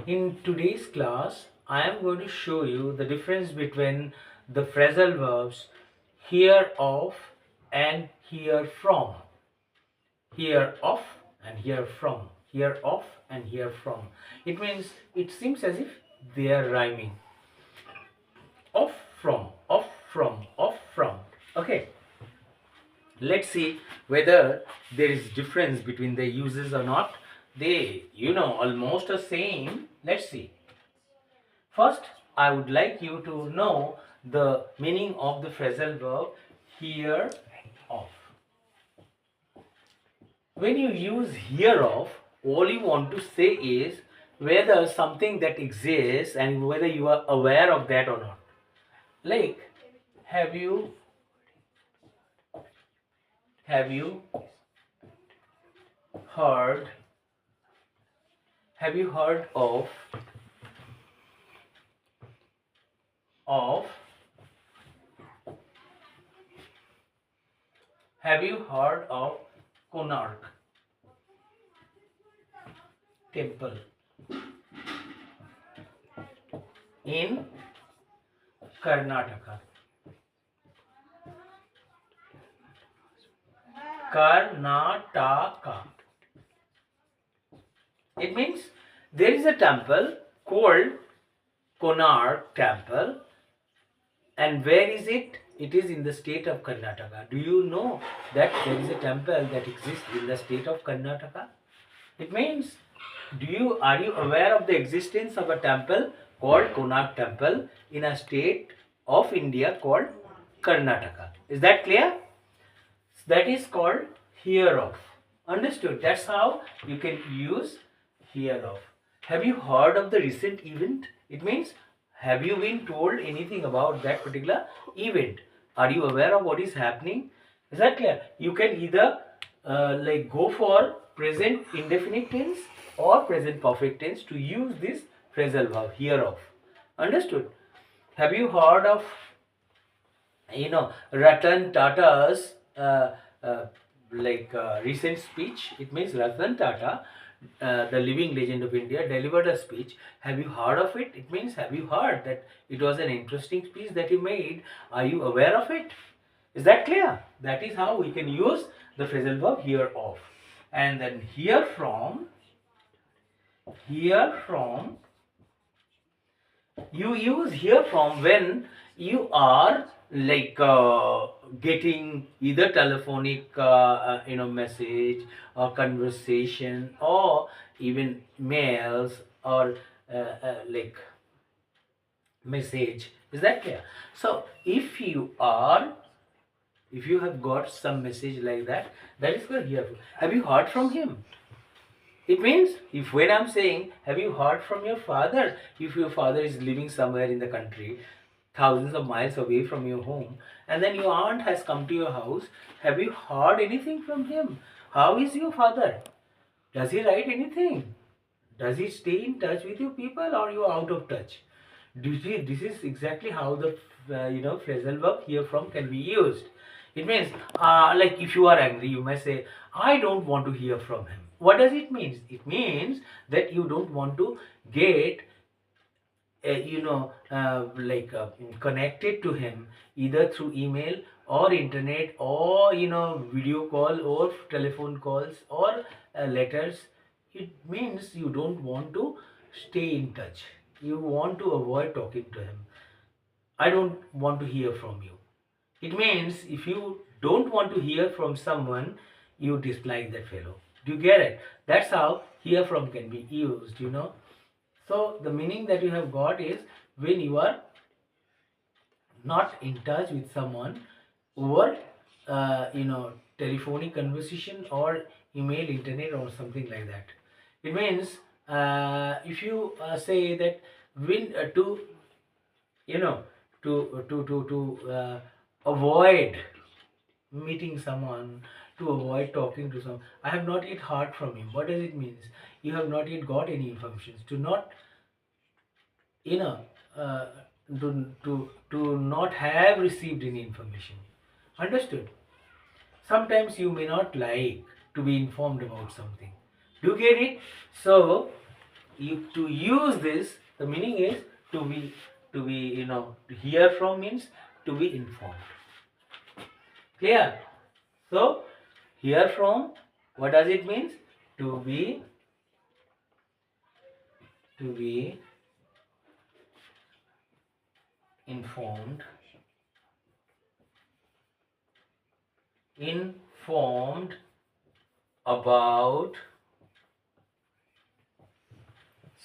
In today's class, I am going to show you the difference between the phrasal verbs hear of and hear from. Hear of and hear from. Hear of and hear from. It means it seems as if they are rhyming. Of from, of from, of from. Okay. Let's see whether there is difference between the uses or not. They, almost the same. Let's see. First, I would like you to know the meaning of the phrasal verb hear of. When you use hear of, all you want to say is whether something that exists and whether you are aware of that or not. Like, have you heard have you heard of have you heard of Konark temple in Karnataka? Karnataka. It means there is a temple called Konark temple. And where is it? It is in the state of Karnataka. Do you know that there is a temple that exists in the state of Karnataka? It means, are you aware of the existence of a temple called Konark temple in a state of India called Karnataka? Is that clear? That is called hear of. Understood? That's how you can use hear of. Have you heard of the recent event? It means, have you been told anything about that particular event? Are you aware of what is happening? Is that clear? You can either go for present indefinite tense or present perfect tense to use this phrasal verb hear of. Understood? Have you heard of Ratan Tata's recent speech? It means Ratan Tata, the living legend of India, delivered a speech. Have you heard of it? It means, have you heard that it was an interesting speech that he made? Are you aware of it? Is that clear? That is how we can use the phrasal verb hear of. And then hear from, you use hear from when you are getting either telephonic message or conversation or even mails or message. Is that clear? So if you have got some message like that, that is called hear from. Have you heard from him? It means, if when I'm saying, have you heard from your father? If your father is living somewhere in the country, thousands of miles away from your home, and then your aunt has come to your house, have you heard anything from him? How is your father? Does he write anything? Does he stay in touch with you people, or you are out of touch? This is exactly how the phrasal verb hear from can be used. It means, like if you are angry, you may say, I don't want to hear from him. What does it mean? It means that you don't want to get connected to him either through email or internet or video call or telephone calls or letters. It means you don't want to stay in touch. You want to avoid talking to him. I don't want to hear from you. It means if you don't want to hear from someone, you dislike that fellow. Do you get it? That's how hear from can be used, So the meaning that you have got is when you are not in touch with someone over, telephonic conversation or email, internet or something like that. It means if you say that when to avoid meeting someone, to avoid talking to someone. I have not yet heard from him. What does it mean? You have not yet got any information. To not, uh, to not have received any information. Understood? Sometimes you may not like to be informed about something. Do you get it? So to use this, the meaning is to be to hear from means to be informed. Clear? So hear from, what does it means? To be informed about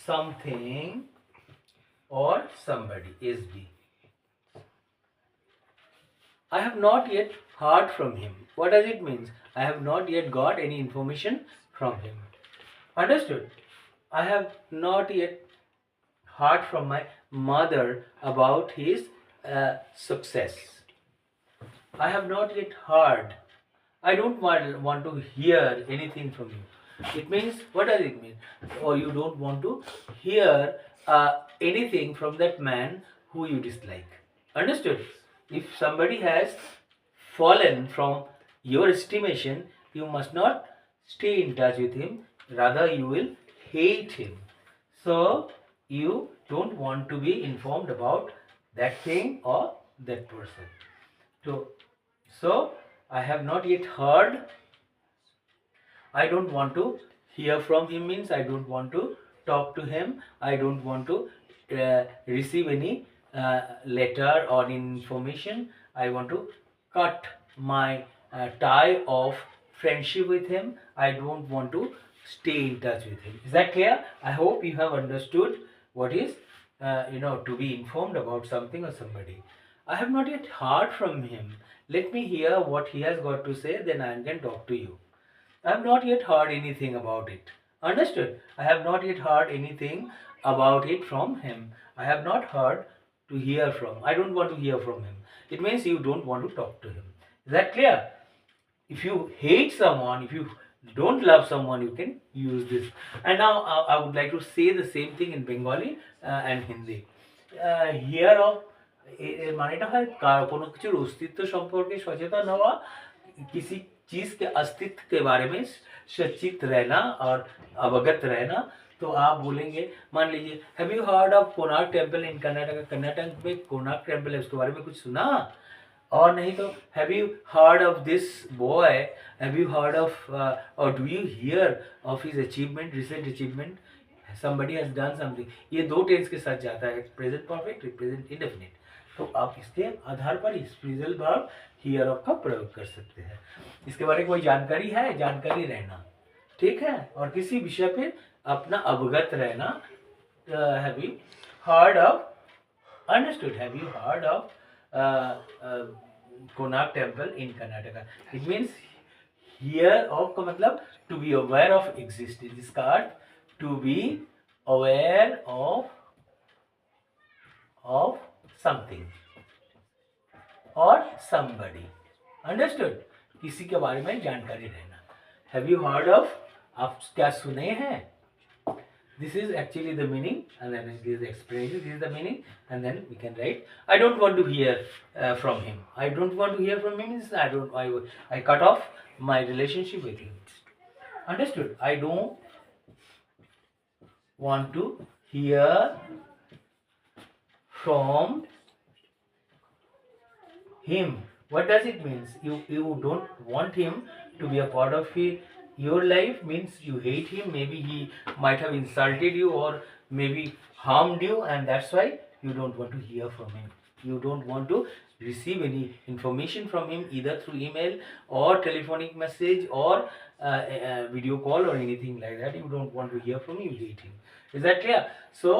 something or somebody. SB. I have not yet heard from him. What does it mean? I have not yet got any information from him. Understood? I have not yet heard from my mother about his success. I have not yet heard. I don't want to hear anything from you. It means, what does it mean? Or you don't want to hear anything from that man who you dislike. Understood? If somebody has fallen from your estimation, you must not stay in touch with him. Rather, you will hate him. So, you don't want to be informed about that thing or that person. So I have not yet heard. I don't want to hear from him means I don't want to talk to him. I don't want to receive any letter or information. I want to cut my tie of friendship with him. I don't want to stay in touch with him. Is that clear? I hope you have understood what is to be informed about something or somebody. I have not yet heard from him. Let me hear what he has got to say, then I can talk to you. I have not yet heard anything about it. Understood? I have not yet heard anything about it from him. I have not heard to hear from. I don't want to hear from him. It means you don't want to talk to him. Is that clear? If you hate someone, if you don't love someone, you can use this. And now I would like to say the same thing in Bengali and Hindi. Here of এর মানেটা হয় কোনো কিছুর অস্তিত্ব সম্পর্কে সচেতन হওয়া, किसी चीज के अस्तित्व के बारे में सचेत रहना और अवगत रहना. तो आप बोलेंगे, मान लीजिए, have you heard of Konark temple इन कर्नाटक? कर्नाटक में कोणार्क टेम्पल है, उसके बारे में कुछ सुना? और नहीं तो have you heard of this boy? Have you heard of और do you hear of his achievement, recent achievement? somebody has done something. ये दो टेंस के साथ जाता है, प्रेजेंट परफेक्ट, प्रेजेंट इंडेफिनिट. तो आप इसके आधार पर इस फ्रेजल वर्ब हियर ऑफ का प्रयोग कर सकते हैं. इसके बारे में कोई जानकारी है? जानकारी रहना, ठीक है, और किसी विषय पे अपना अवगत रहना. Have you heard of? Understood? Have you heard of Konark temple in Karnataka? It means hear of का मतलब to be aware of existence. इसका अर्थ to be aware of something or somebody. Understood? किसी के बारे में जानकारी रहना. Have you heard of? आप क्या सुने हैं? This is actually the meaning, and then this is the explanation. This is the meaning, and then we can write. I don't want to hear from him. I don't want to hear from him means I cut off my relationship with him. Understood? I don't want to hear from him. What does it mean? You don't want him to be a part of your life, means you hate him. Maybe he might have insulted you or maybe harmed you, and that's why you don't want to hear from him. You don't want to receive any information from him, either through email or telephonic message or video call or anything like that. You don't want to hear from him. You hate him. Is that clear? So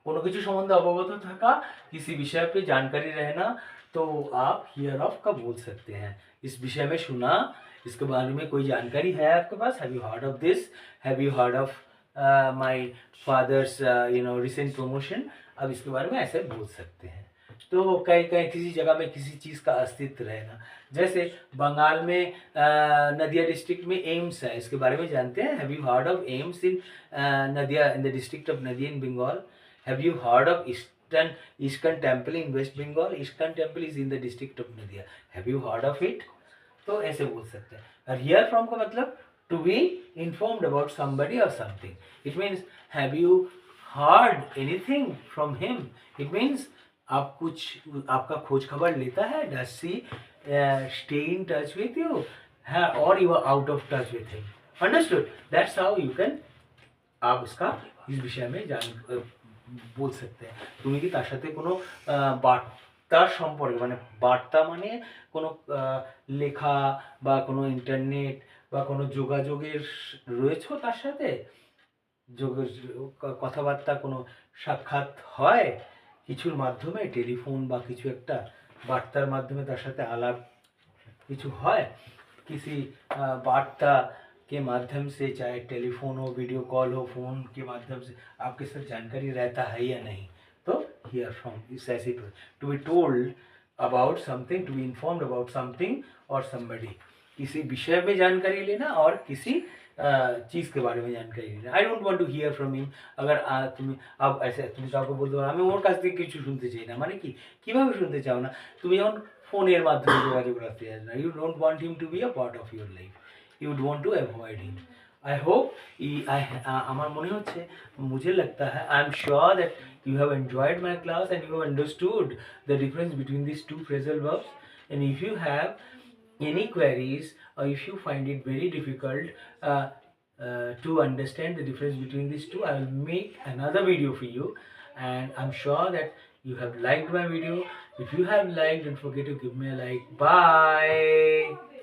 কোনো কিছু সম্বন্ধে অবগত থাকা, किसी विषय पे जानकारी रहना, तो आप हियर ऑफ का बोल सकते हैं. इस विषय में सुना, इसके बारे में कोई जानकारी है आपके पास? Have you heard of this? Have you heard of my father's recent promotion? अब इसके बारे में ऐसे बोल सकते हैं. तो कहीं किसी जगह में किसी चीज़ का अस्तित्व रहना. जैसे बंगाल में नदिया डिस्ट्रिक्ट में एम्स है, इसके बारे में जानते हैं? Have you heard of AIIMS in Nadia, in the district of Nadia in Bengal? Have you heard of ISKCON temple in West Bengal? ISKCON temple is in the district of Nadia. Have you heard of it? तो ऐसे बोल सकते हैं. और hear from का मतलब to be informed about somebody or something. It means have you heard anything from him? It means आप कुछ आपका खोज खबर लेता है? Does she stay in touch with you? Or you are out of touch with him? Understood? That's how you can आप इसका इस विषय में जान বল सकते हैं তুমি কি তার সাথে কোনো বার্তার সম্পর্কে মানে বার্তা মানে কোনো লেখা বা কোনো ইন্টারনেট বা কোনো যোগাযোগের রয়েছে তার সাথে কথাবার্তা কোনো সাক্ষাৎ হয় কিছুর মাধ্যমে টেলিফোন বা কিছু একটা বার্তার মাধ্যমে তার সাথে আলাপ কিছু হয় किसी वार्ता के माध्यम से चाहे टेलीफोन हो वीडियो कॉल हो फ़ोन के माध्यम से आपके साथ जानकारी रहता है या नहीं तो हियर फ्रॉम इस ऐसी to be told about something to be informed about something और समबडी किसी विषय में जानकारी लेना और किसी चीज़ के बारे में जानकारी लेना I don't want to hear from him अगर তুমি अब ऐसे তুমি কাউকে বলতে পারো আমি ওর কাছ থেকে কিছু শুনতে চাই না মানে কি কীভাবে শুনতে চাও না তুমি যখন ফোনের মাধ্যমে যোগাযোগ রাখতে চাও না you don't want him to be a part of your life you would want to avoid him. I hope আমার মনে হচ্ছে मुझे लगता है I am sure that you have enjoyed my class and you have understood the difference between these two phrasal verbs and if you have any queries or if you find it very difficult to understand the difference between these two I will make another video for you and I'm sure that you have liked my video. If you have liked don't forget to give me a like. Bye.